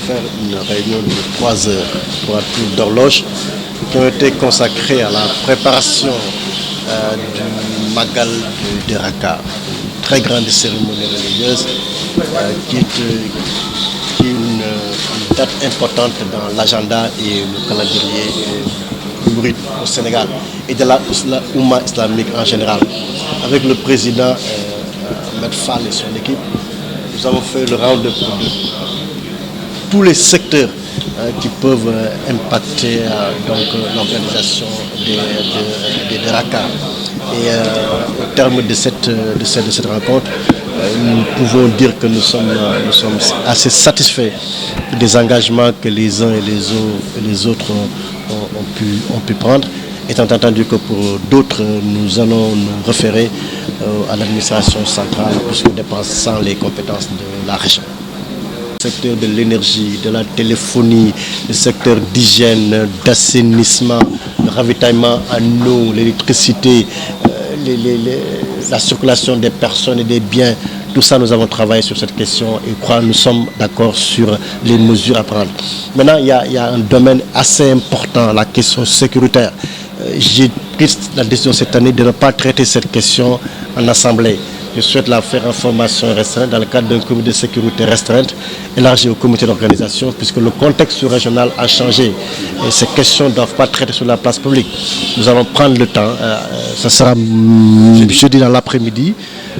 faire une réunion de 3 heures pour un tour d'horloge qui ont été consacrées à la préparation du Magal de Raka, une très grande cérémonie religieuse qui est une date importante dans l'agenda et le calendrier mouride au Sénégal et de la Oumma islamique en général. Avec le président Ahmed Fall et son équipe, nous avons fait le round de tous les secteurs qui peuvent impacter l'organisation des Raka. Et au terme de cette rencontre, nous pouvons dire que nous sommes assez satisfaits des engagements que les uns et les autres ont pu prendre, étant entendu que pour d'autres, nous allons nous référer à l'administration centrale puisque nous dépensons les compétences de la région. Le secteur de l'énergie, de la téléphonie, le secteur d'hygiène, d'assainissement, le ravitaillement en eau, l'électricité, la circulation des personnes et des biens, tout ça, nous avons travaillé sur cette question et je crois que nous sommes d'accord sur les mesures à prendre. Maintenant, il y a un domaine assez important, la question sécuritaire. J'ai pris la décision cette année de ne pas traiter cette question en assemblée. Je souhaite la faire en formation restreinte dans le cadre d'un comité de sécurité restreinte élargi au comité d'organisation puisque le contexte régional a changé et ces questions ne doivent pas être traitées sur la place publique. Nous allons prendre le temps, ça sera jeudi dans l'après-midi,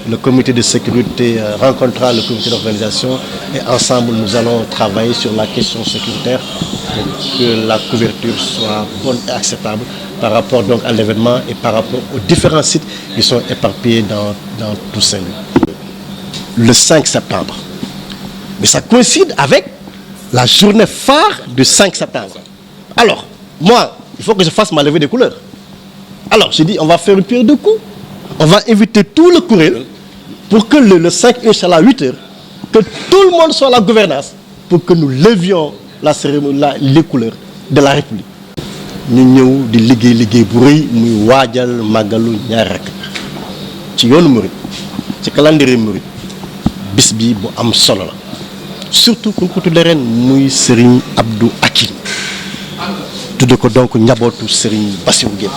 le comité de sécurité rencontrera le comité d'organisation et ensemble nous allons travailler sur la question sécuritaire pour que la couverture soit bonne et acceptable par rapport donc à l'événement et par rapport aux différents sites qui sont éparpillés dans tout Saint-Louis. Le 5 septembre. Mais ça coïncide avec la journée phare du 5 septembre. Alors, moi, il faut que je fasse ma levée des couleurs. Alors, j'ai dit, on va faire une pierre de coups. On va inviter tout le courriel pour que le 5, Inch'Allah, à 8 heures, que tout le monde soit à la gouvernance pour que nous levions la cérémonie, les couleurs de la République. Nous ñëw di liggéey bu rëy muy waajal màggalu ñaari rakk ci yoonu murid ci calendrier murid bis bi bu am solo la surtout ku ko tuddee ren muy Serigne Abdou Hakim tudde ko donc njabootu Serigne Bassirou Gueye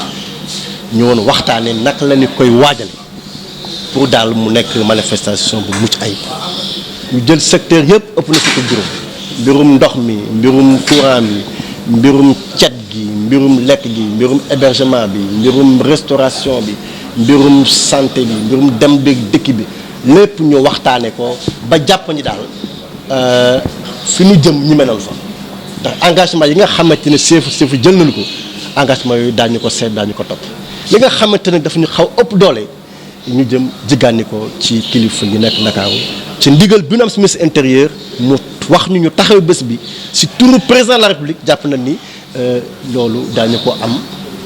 ñu woon waxtaanee naka la ñu koy waajale pour daal mu nekk manifestation bu mucc ayib ñu jël secteur yëpp ëpp na fukki juróom mbirum ndox mi mbirum courant mi mbirum cet gi mbirum lekk gi mbirum hébergement bi mbirum restauration bi mbirum santé bi mbirum dem beeg dëkk bi lépp ñu waxtaane ko ba jàpp ni daal fi ñu jëm ñi menal fa ndax engagement yi nga xamante ne seefu jël nañu ko engagement yooyu daañu ko seet daañu ko topp li nga xamante ne dafa ñu xaw ëpp doole ñu jëm jiggaani ko ci kilifa yi nekk Ndakaaru ci ndigal bi ñu am si ministre intérieur mu wax ñu taxaw bés bi si turu président de la République jàpp na ni loolu daañu ko am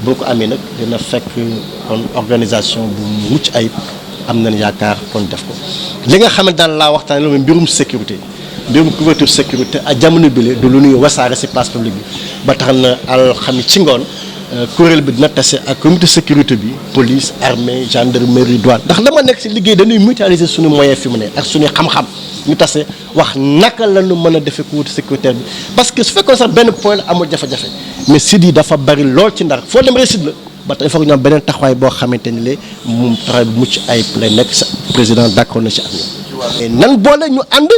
boo ko amee nag dina fekk kon organisation bu mucc ayib am nañ yaakaar kon def ko li nga xamante daal laa waxtaanee loolu mbirum sécurité mbirum couverture sécurité ak jamono bile du lu ñuy wasaare si place publique bi ba tax na alxamis ci ngoon kuréel bi dina tase ak comité sécurité bi police armée gendarmerie douane ndax dama nekk si liggéey dañuy mutualiser suñu moyen fi mu ne ak suñu xam-xam ñu tase wax naka la ñu mën a defee couverture sécuritaire bi parce que su fekkoon sax benn point la amul jafe-jafe mais site yi dafa bari lool ci Ndar foo dem rek site la ba tey il faut que ñu am beneen taxawaay boo xamante ni le moom taxawaay bu mucc ay lay nekk sa président d'accord na ci ak ñoom. nan boole ñu ànd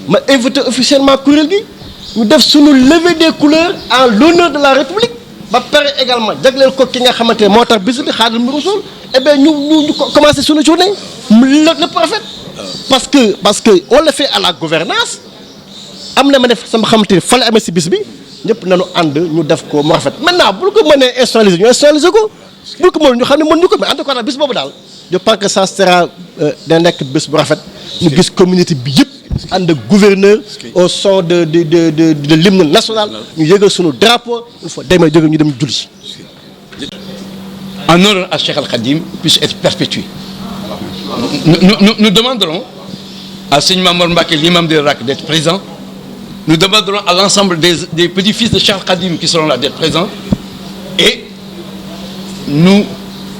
ma invité officiellement kuréel gi ñu def suñu levée des couleurs en l'honneur de la République ba pare également jagleel ko ki nga xamante ne moo tax bis bi Xaadimu Rasuul eh bien ñu commencé suñu journée lépp rafet parce que on le fait à la gouvernance am na ma def sama xamante ne fa la amee si bis bi ñëpp nañu ànd ñu def ko mu rafet maintenant bu ko mënee institutionnaliser ñu institutionnaliser ko bu ko mënul ñu xam ne mën ñu ko mais en tout cas bis boobu daal je pense que ça sera da nekk bés bu rafet ñu gis communauté bi yëpp ànd ak gouverneur au son de l'hymne national ñu yëgal suñu drapeau une fois demee jóge ñu dem julli. En honneur à Cheikh Al Khadim puisse être perpétué. Nous demanderons à Seigneur Mamour Mbacké, l'imam de Rak, d'être présent. Nous demanderons à l'ensemble des petits-fils de Cheikh Al Khadim qui seront là d'être présents. Et nous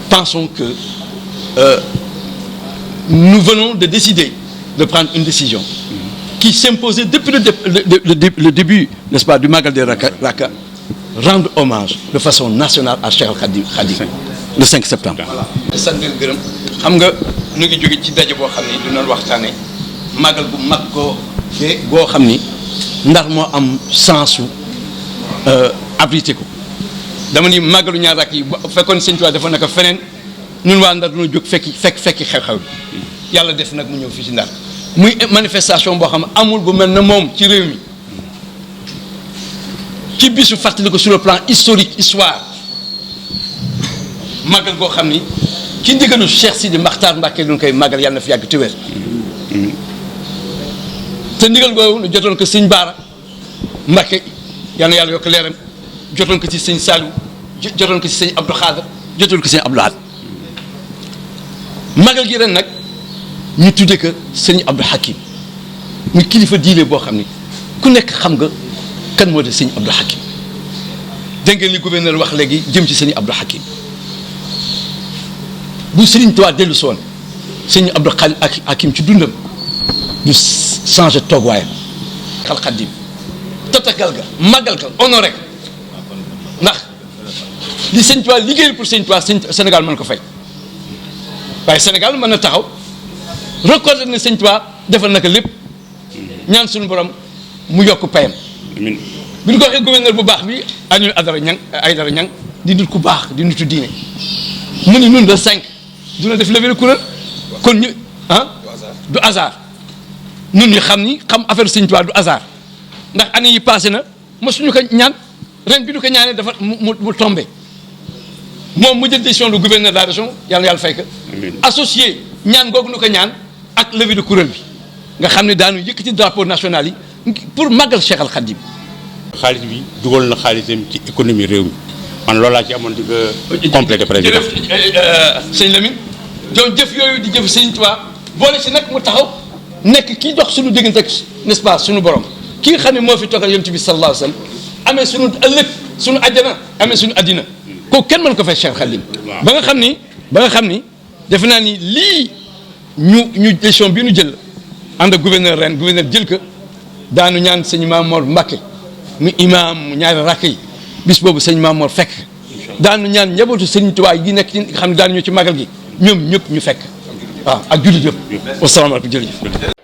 pensons que nous venons de décider de prendre une décision. qui s'imposait depuis le début, n'est-ce pas, du Magal de Raka, rendre hommage de façon nationale à Cheikh Al Khadim le 5 septembre. sant leen gërëm xam nga ñu ngi jóge ci daje boo xam ni du doon waxtaane magal bu mag goo xam ni Ndar moo am sensu abrité ko dama ni magalu ñaar rakk yi bu fekkoon Sëñ Tuubaa dafa naka feneen ñun waa Ndar dañoo jóg fekki xew-xew bi yàlla def nag mu ñëw fii ci Ndar muy manifestation boo xam ne amul bu mel na moom ci réew mi ci bisu fàttali ko sur le plan historique histoire magal goo xam ni ci ndigalu Cheikh Sidi Makhtar Mbacké lu ñu koy magal yàlla na fi yàgg te wér te ndigal googu nu jotoon ko sëñ Baara Mbacké yàlla na yàlla yokk leeram jotoon ko ci sëñ Saliou jotoon ko ci sëñ Abdou Khadre jotoon ko ci sëñ Abdou Lahad magal gi ren nag ñu tuddee ko sëñ Abdou Hakim muy kilifa diine boo xam ni ku nekk xam nga kan moo de sëñ Abdou Hakim dégg ngeen li gouverneur wax léegi jëm ci sëñ Abdou Hakim bu Sëriñ Tuubaa dellu soon sëñ Abdou Hakim ci dundam du changé toogwaayam Al Khadim tatagal ga magal ga honoré ndax li sëñ Tuubaa liggéeyal pour sëñ Tuubaa Sénégal mën ko fay waaye Sénégal mën na taxaw recordé na sëñ Tuubaa defal naka lépp ñaan suñu borom mu yokk payam amiin bi ñu ko waxee gouverneur bu baax bi Alioune Aïdara Niang di nit ku baax di nitu diine mu ni nun de 5 duna def levée de couleur kon ñu du hasard nun ñu xam affaire sëñ Tuubaa du hasard ndax année yi passé na mosuñu ko ñaan ren bi ñu ko ñaanee dafa mu tombé moom mu jël décision du gouverneur de la région yàlla yàlla fay ko associé ñaan googu nu ko ñaan ak levée de kuréel bi nga xam ne daanu yëkkati drapeau national yi pour màggal Cheikh Al Khadim xaalis bi dugal na xaalisam ci économie réew mi man loolu laa ci amoon di ko complété président sëñ Lamine jow jëf yooyu di jëf sëñ Tuubaa boole si nag mu taxaw nekk kii dox suñu diggante ak n'est-ce pas suñu borom ki nga xam ne moo fi toogal yonent bi sallallahu alayhi wa sallam amee suñu ëllëg suñu àjjana amee suñu addina kooku kenn mën ko fay Cheikh Khadim ba nga xam ni defe naa ni lii ñu décision bi ñu jël ànd ak gouverneur jël ko daanu ñaan sëñ Mamour Mbacké mu imam mu ñaari rakk yi bis boobu sëñ Mamour fekk daanu ñaan njabootu sëñ Tuubaa yi nekk ci xam ne daanu ñu ci magal gi ñoom ñëpp ñu fekk waaw ak jullit yëpp wasalaamaaleykum jërëjëf